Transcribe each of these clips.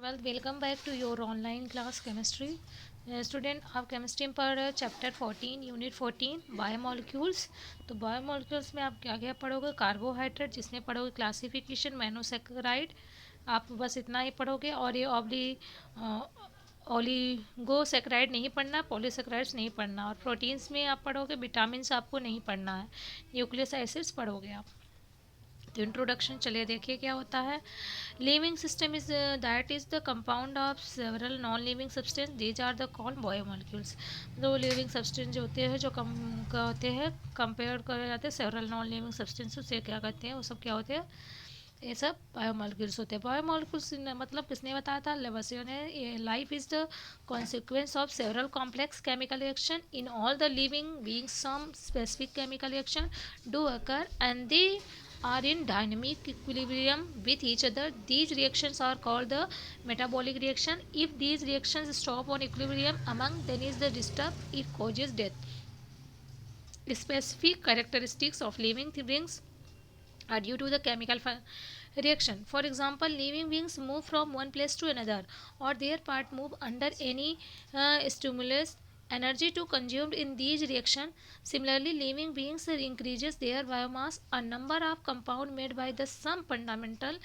12th, welcome back to your online class chemistry. Student, आप chemistry में पढ़ रहे हो चैप्टर 14 यूनिट 14 बायोमोलिक्यूल्स। तो बायोमोलिक्यूल्स में आप क्या क्या पढ़ोगे? कार्बोहाइड्रेट, जिसमें पढ़ोगे क्लासिफिकेशन, मोनोसेकेराइड, आप बस इतना ही पढ़ोगे। और ये ओलिगोसेकेराइड नहीं पढ़ना, पॉलीसेकेराइड्स नहीं पढ़ना। और प्रोटीन्स में आप पढ़ोगे, विटामिन्स आपको नहीं पढ़ना है, न्यूक्लियस एसिड्स पढ़ोगे आप। तो इंट्रोडक्शन चलिए देखिए क्या होता है। Living system is that is the compound of several non living substance, these are the called biomolecules. तो लिविंग सब्सटेंस जो होते हैं, जो कम का होते हैं, कंपेयर करे जाते हैं सेवरल नॉन लिविंग सब्सटेंस से, क्या कहते हैं वो सब, क्या होते हैं? ये सब बायोमोलिक्यूल्स होते हैं। बायोमोलिक्यूल्स मतलब किसने बताया था? लेवसियो ने। Life is the consequence of several complex chemical reaction in all the living beings. Some specific chemical reaction do occur and they are in dynamic equilibrium with each other. These reactions are called the metabolic reaction. If these reactions stop on equilibrium among, then is the disturb, it causes death. Specific characteristics of living beings are due to the chemical reaction. For example, living beings move from one place to another, or their part move under any stimulus. Energy to consumed in these reaction. Similarly, living beings increases their biomass. A number of compound made by the some fundamental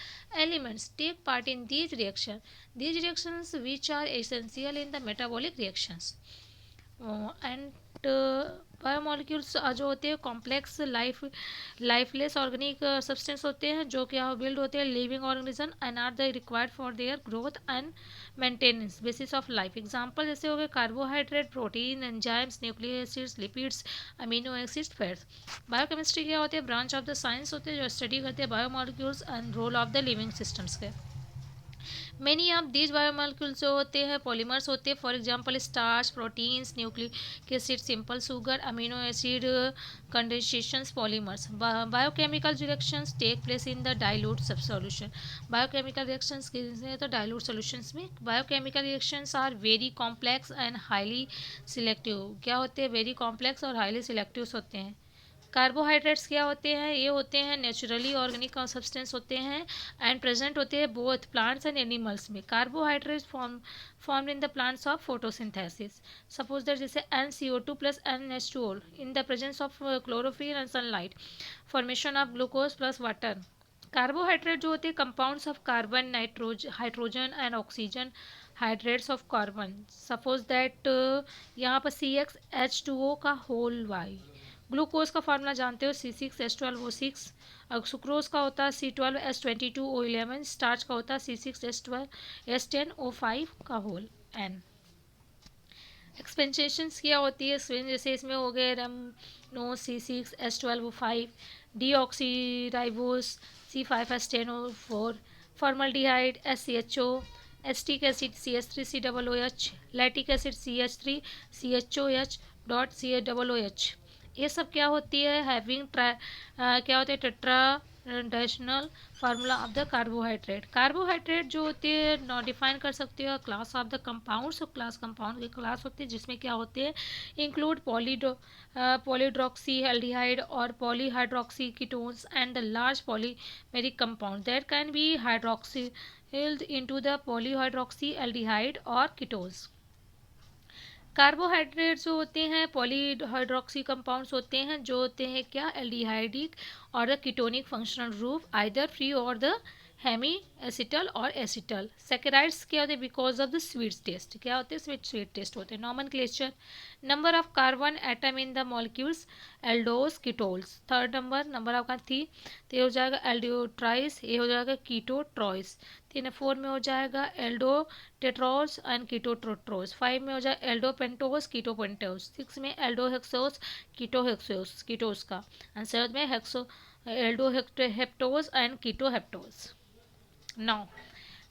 elements take part in these reactions. These reactions which are essential in the metabolic reactions. And biomolecules जो होते हैं complex lifeless organic substance होते हैं, जो क्या build होते हैं living organism and are the required for their growth and maintenance basis of life. Example जैसे हो गए carbohydrate, protein, enzymes, nucleic acids, lipids, amino acids, fats. Biochemistry क्या होते हैं? ब्रांच ऑफ द साइंस होते हैं जो स्टडी करते हैं biomolecules and role of the living systems के। मेनी ऑफ दीज बायोमोलिक्यूल्स जो होते हैं पॉलीमर्स होते हैं। For example starch, proteins, nucleic acid, simple sugar, amino acid condensations, polymers. Biochemical reactions take place in the dilute sub solution. Biochemical reactions किसमें? तो dilute solutions में। Biochemical reactions are very complex and highly selective. क्या होते हैं? Very complex और highly selective होते हैं। Carbohydrates क्या होते हैं? ये होते हैं नेचुरली ऑर्गेनिक सब्सटेंस होते हैं एंड प्रेजेंट होते हैं बोथ प्लांट्स एंड एनिमल्स में। Carbohydrates form in the plants of photosynthesis. Suppose that जैसे NCO2 plus NH2O in the presence of chlorophyll and sunlight, formation of glucose plus water. Carbohydrate जो होते हैं compounds of carbon, hydrogen and oxygen, hydrates of carbon. Suppose that यहाँ पर CxH2O का whole Y. Glucose का formula जानते हो, C6H12O6। और सुक्रोज का होता है C12H22O11। स्टार्च का होता है C6H12S10O5 का होल N। एक्सपेंशंस क्या होती है? जैसे इसमें हो गए रेमनो C6H12O5, deoxyribose C5H10O4, formaldehyde SCHO, acetic acid CH3COOH, lactic acid CH3CHOH dot CHOOH। ये सब क्या होती है? हैविंग क्या होते हैं? Traditional formula of the carbohydrate. Carbohydrate जो होते हैं डिफाइन कर सकते हो class of the compounds. Class compound की क्लास होती है जिसमें क्या होते हैं? इंक्लूड पॉलीड्रॉक्सी एल्डिहाइड और polyhydroxy ketones and the large polymeric compound that can be hydrolysed into the polyhydroxy aldehyde और कीटोन्स। कार्बोहाइड्रेट जो होते हैं पॉलीहाइड्रोक्सी कंपाउंड्स होते हैं, जो होते हैं क्या? एल्डिहाइडिक और the ketonic functional group either free और द हेमी एसिटल और एसिटल। सेकेराइड्स क्या होते हैं? Because of the sweet taste. क्या होते हैं? स्वीट टेस्ट होते हैं। Nomenclature, number of carbon atom in the molecules, aldoses, ketoses. Third number of का थी, तो ये हो जाएगा एल्डियोट्राइस, ये हो जाएगा कीटोट्रॉइस। 4 में हो जाएगा एल्डो टेट्रोस एंड कीटोट्रोट्रोस। 5 में हो जाएगा एल्डो पेंटोस, कीटोपेंटोस। 6 में एल्डो हेक्सोस, कीटोहेक्सोस कीटोस का। एंड 7 में एल्डो हेप्टोस एंड कीटोहेप्टोस। नौ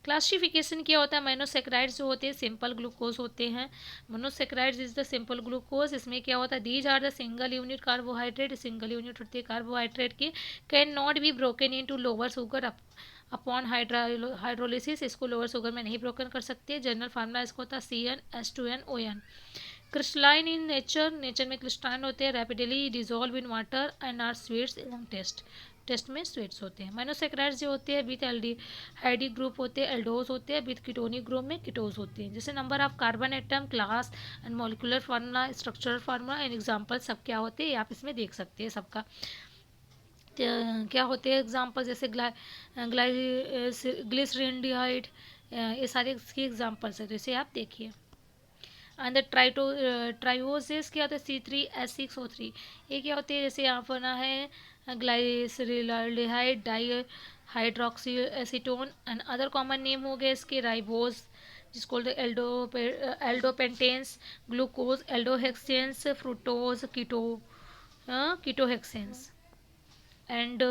क्लासिफिकेशन क्या होता है? मोनोसेक्राइड्स जो होते हैं सिंपल ग्लूकोज होते हैं। Monosaccharides is the simple glucose. इसमें क्या होता है? These are the single unit carbohydrate. Single unit होती है कार्बोहाइड्रेट की। Can not be broken into lower sugar upon hydrolysis. इसको लोअर शुगर में नहीं ब्रोकन कर सकते। जनरल फार्मूला इसको होता है CnH2nOn। क्रिस्टलाइन इन नेचर में क्रिस्टलाइन होते हैं, rapidly dissolve in water and are sweets in taste. Taste में स्वीट्स होते हैं। मोनोसेक्राइड्स जो होते हैं विथ एल्डिहाइडी ग्रुप होते हैं, एल्डोज होते हैं, विथ कीटोनिक ग्रुप में कीटोज होते हैं। जैसे number of carbon atom, class and molecular formula, structural formula and example सब क्या होते हैं आप इसमें देख सकते हैं सबका। क्या होते हैं एग्जाम्पल, जैसे ग्लिसरीनडिहाइड, ये सारे इसके एग्जाम्पल्स हैं, तो इसे आप देखिए। एंड द ट्राइओसिस क्या होता है, C3H6O3, ये क्या होते हैं, जैसे यहाँ पर ना है glyceraldehyde, di hydroxy acetone and other common name हो गए इसके राइबोज, जिसको aldopentoses, glucose, aldohexoses, fructose, ketohexoses. And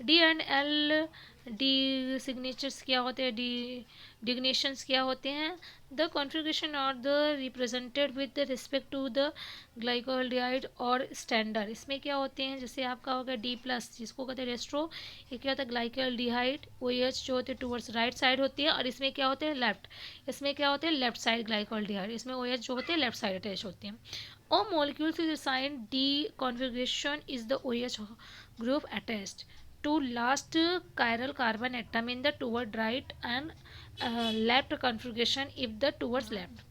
D and L D signatures क्या होते हैं, डी डिग्नेशंस क्या होते हैं, द कॉन्फ़िगरेशन और the represented with respect to the glyceraldehyde और स्टैंडर्ड। इसमें क्या होते हैं, जैसे आपका होगा डी प्लस, जिसको कहते हैं रेस्ट्रो, ये क्या होता है ग्लाइकोल्डिहाइड, ओ एच जो होते हैं टूवर्ड्स राइट साइड होती है, और इसमें क्या होते हैं लेफ्ट, इसमें क्या होते हैं लेफ्ट साइड ग्लाइकोल्डिहाइड, इसमें ओ एच जो होते हैं लेफ्ट साइड अटैच होते हैं। All molecules is assigned D configuration is the OH group attached to last chiral carbon atom in the toward right and left configuration if the towards left.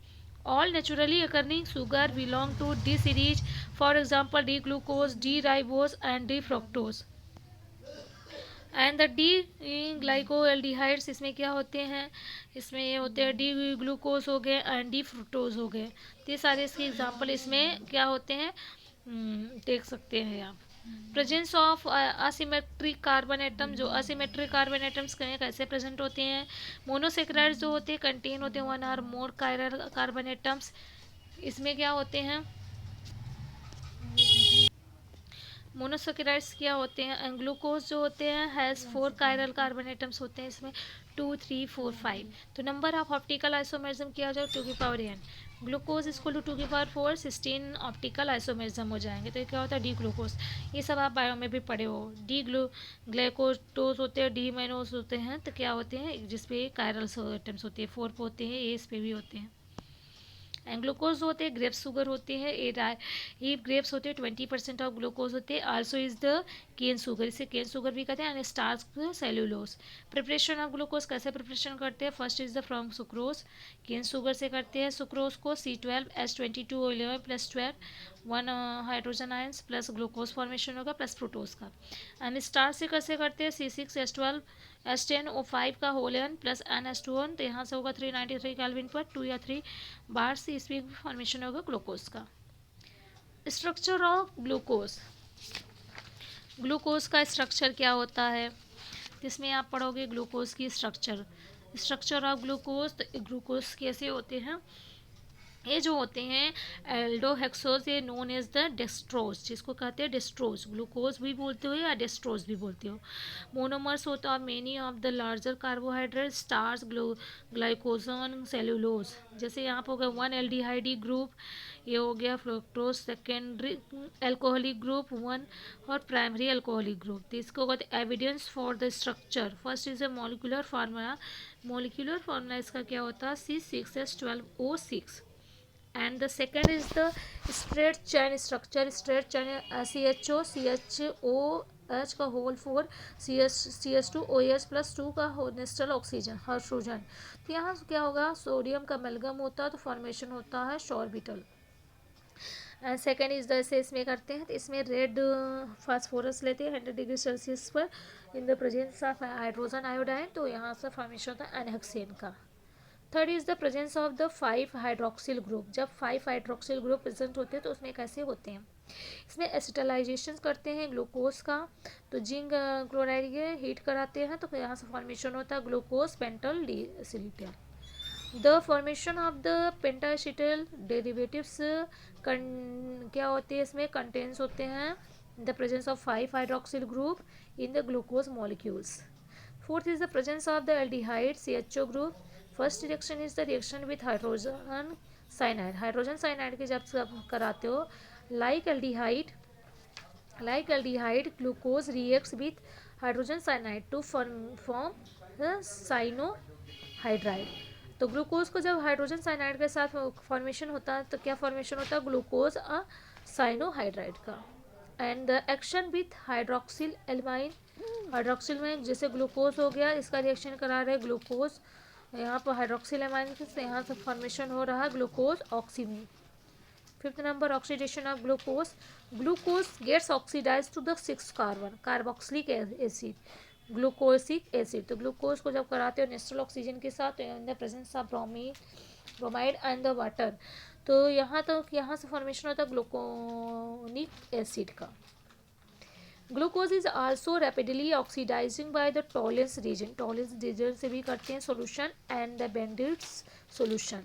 All naturally occurring sugar belong to D series, for example D glucose, D ribose and D fructose. And the D glyceraldehydes इसमें क्या होते हैं, इसमें ये होते हैं D glucose हो गए एंड डी फ्रुक्टोज हो गए। तो ये सारे इसके एग्जांपल इसमें क्या होते हैं, देख सकते हैं आप। Presence of asymmetric carbon atom, जो असिमेट्रिक कार्बन एटम्स कैसे प्रेजेंट होते हैं, मोनोसेक्राइड्स जो होते हैं कंटेन होते हैं one or more chiral carbon atoms, इसमें क्या होते हैं मोनोसेक्राइड्स क्या होते हैं, ग्लूकोज जो होते हैं हैज़ 4 कायरल कार्बन एटम्स होते हैं, इसमें 2, 3, 4, 5। तो नंबर ऑफ ऑप्टिकल आइसोमेरिज्म क्या हो जाएगा 2 की power n, glucose equal to 2 की पावर 4, 16 ऑप्टिकल आइसोमेरिज्म हो जाएंगे। तो ये क्या होता है डी ग्लूकोज, ये सब आप बायो में भी पढ़े हो। डी ग्लाइकोटोज होते हैं, डी मैनोज होते हैं, तो क्या होते हैं जिसपे कायरल एटम्स होते हैं 4 पे होते हैं, ए इस पे भी होते हैं। एंड ग्लूकोज होते हैं ग्रेप्स शुगर होते हैं, ये ग्रेप्स होते हैं 20% ऑफ ग्लूकोज होते हैं, also is the cane sugar, इसे केन शुगर भी कहते हैं, and starch cellulose. Preparation of glucose कैसे प्रिपरेशन करते हैं, first is the from sucrose, cane sugar से करते हैं। सुक्रोज को C12H22O11 + 12 1 hydrogen ions plus glucose formation होगा प्लस फ्रूटोज का। एंड स्टार्च से कैसे करते हैं, C6H12 H10O5 का होल एन प्लस NH2O, तो यहाँ से होगा 393 केल्विन पर 2 या 3 बार से इसमें फॉर्मेशन होगा ग्लूकोज का। स्ट्रक्चर ऑफ ग्लूकोज, ग्लूकोज का स्ट्रक्चर क्या होता है, इसमें आप पढ़ोगे ग्लूकोज की स्ट्रक्चर ऑफ ग्लूकोज। तो ग्लूकोज कैसे होते हैं, ये जो होते हैं एल्डोहेक्सोज, ये नोन एज द डेस्ट्रोज, जिसको कहते हैं डेस्ट्रोज, ग्लूकोज भी बोलते हो या डेस्ट्रोज भी बोलते हो। मोनोमर्स होता है many of the larger carbohydrate, starch, glycogen, cellulose. जैसे यहाँ पर हो गया 1 एल्डिहाइडी ग्रुप, ये हो गया फ्रुक्टोज, सेकेंडरी एल्कोहलिक ग्रुप 1 और प्राइमरी एल्कोहलिक ग्रुप। तो इसको कहते हैं evidence for the structure. First is a molecular formula इसका क्या होता है C6H12O6, and the second is the straight chain structure, straight chain CHO का होल 4 CH2OH प्लस 2 का नेस्टल ऑक्सीजन हाइड्रोजन। तो यहाँ क्या होगा सोडियम का अमेलगम होता है, तो फॉर्मेशन होता है शॉर्बिटल। एंड सेकेंड इज द ऐसे इसमें करते हैं, तो इसमें रेड फास्फोरस लेते हैं 100 डिग्री सेल्सियस पर इन the presence of hydrogen iodine, तो यहाँ से फॉर्मेशन होता है एनहेक्सेन का। Third is the presence of the 5 hydroxyl group, जब 5 हाइड्रोक्सिल ग्रुप प्रेजेंट होते हैं तो उसमें कैसे होते हैं, इसमें एसिटालाइजेशन करते हैं ग्लूकोज का, तो जिंक क्लोराइड के हीट कराते हैं, तो यहाँ से फॉर्मेशन होता है glucose penta diacetyl. The formation of the pentaacetyl derivatives क्या होते हैं, इसमें कंटेंस होते हैं the presence of 5 hydroxyl group in the glucose molecules. Fourth is the presence of the aldehyde CHO group. First reaction is the reaction with hydrogen cyanide, hydrogen cyanide के जब कराते हो like aldehyde glucose reacts with hydrogen cyanide to form cyanohydrin. तो glucose को जब hydrogen cyanide के साथ formation होता है तो क्या फॉर्मेशन होता है ग्लूकोज साइनोहाइड्राइड का। And the action with hydroxyl amine, hydroxyl में जैसे ग्लूकोज हो गया, इसका रिएक्शन करा रहे ग्लूकोज, यहाँ पर हाइड्रोक्सिल एमाइन से यहाँ से फॉर्मेशन हो रहा है glucose oxime. Fifth number oxidation of glucose, glucose gets oxidise to the 6 carbon carboxylic acid gluconic acid. तो ग्लूकोज को जब कराते हो नेचुरल ऑक्सीजन के साथ in the presence of bromide and the water, तो यहाँ से फॉर्मेशन होता है ग्लूकोनिक एसिड का। Glucose is also rapidly oxidising by the Tollens reagent, Tollens reagent से भी करते हैं solution and the Benedict's solution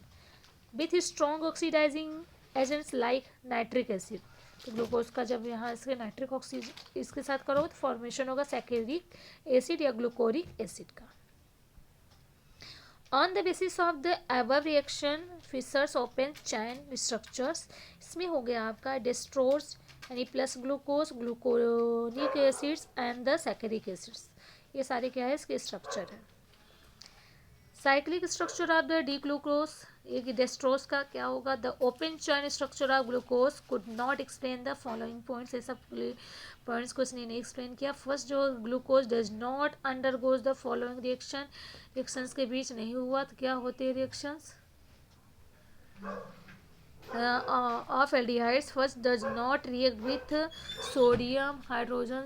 with strong oxidising agents like nitric acid. तो ग्लूकोज का जब यहाँ इसके नाइट्रिक ऑक्सीजन इसके साथ करो तो फॉर्मेशन होगा सैकेरिक एसिड या ग्लूकोरिक एसिड का। On the basis of the above reaction Fischer's open chain structures, इसमें हो गया आपका डेस्ट्रोज यानी plus glucose, gluconic acids and the saccharic acids, ये सारे क्या है इसके स्ट्रक्चर है। Cyclic structure of the D glucose, एक डेस्ट्रोज का क्या होगा, the open chain structure of glucose could not explain the following points, ये सब पॉइंट्स को इसने नहीं एक्सप्लेन किया। फर्स्ट जो glucose does not undergoes the following reaction, reactions के बीच नहीं हुआ तो क्या होते हैं reactions of aldehydes, first does not react with sodium hydrogen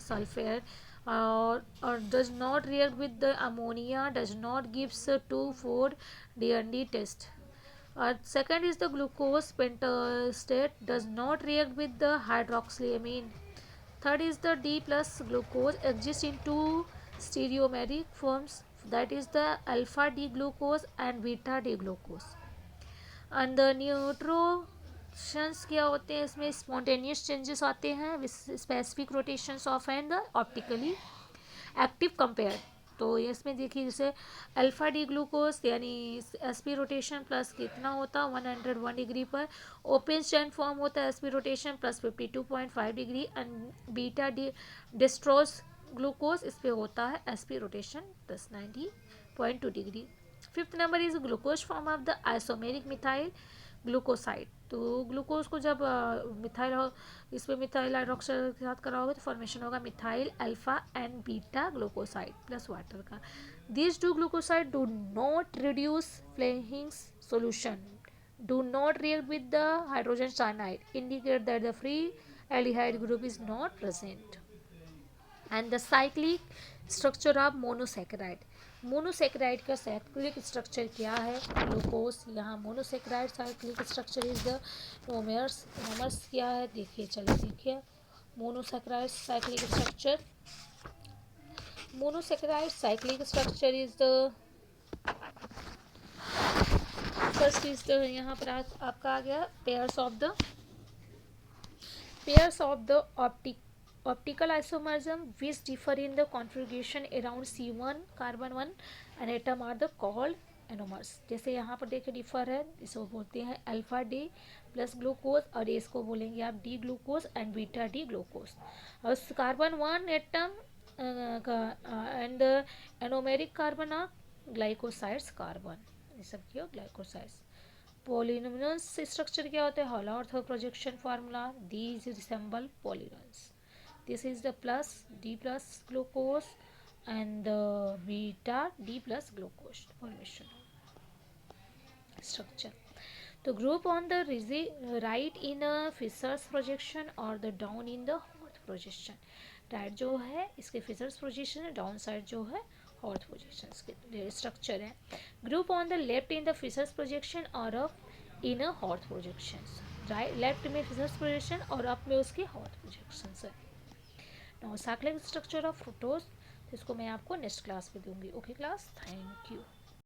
sulfate or does not react with the ammonia, does not gives 2,4-DND test. Second is the glucose pentastate, does not react with the hydroxyamine. Third is the D plus glucose exists in two stereomeric forms, that is the alpha D glucose and beta D glucose. And the mutarotations क्या होते हैं, इसमें spontaneous changes आते हैं, specific rotations of and the optically active compare. तो इसमें देखिए जैसे अल्फा डी ग्लूकोज यानी एसपी रोटेशन प्लस कितना होता है 101 डिग्री पर, ओपन चैन फॉर्म होता है SP rotation plus 52.5 degree, and beta D dextrose glucose इस पर होता है SP rotation plus 90.2 degree. Fifth number is glucose form of the isomeric methyl glucoside. तो ग्लूकोज को जब मिथाइल इस पर मिथाइल हाइड्रोक्साइड के साथ कराओगे तो फॉर्मेशन होगा methyl alpha and beta glucoside plus water का। This two glucoside do not reduce Fehling's solution, do not react with the hydrogen cyanide, indicate that the free aldehyde group is not present. And the cyclic structure of monosaccharide, monosaccharide का cyclic structure क्या है, glucose, यहाँ monosaccharide cyclic structure is the anomers, anomers क्या है देखिए, चलिए देखिए monosaccharide cyclic structure, monosaccharide cyclic structure is the first is the, यहाँ पर आपका आ गया pairs of the optical isomerism which differ in the configuration around C1 carbon 1 and atom are the called anomers। जैसे यहाँ पर देखिए डिफर है, इसको बोलते हैं अल्फा डी प्लस ग्लूकोज और इसको बोलेंगे आप D glucose and beta D glucose. और carbon 1 atom and anomeric carbon of glycosides carbon, ये सब क्यों ग्लाइकोसाइड्स। पॉलीनोमियल्स स्ट्रक्चर क्या होता है, Haworth ortho projection formula, these resemble polynomials. This is the plus D plus glucose and the beta D plus glucose formation structure. The group on the right in a Fisher's projection or the down in the Hawth projection. Right जो है इसके Fisher's projection है, down side जो है Hawth projection के structure है। Group on the left in the Fisher's projection or up in a Hawth projections. Right left में Fisher's projection और up में उसके Hawth projections है। साइक्लिक स्ट्रक्चर ऑफ फ्रुक्टोज, इसको मैं आपको नेक्स्ट क्लास में दूंगी। Okay class, thank you.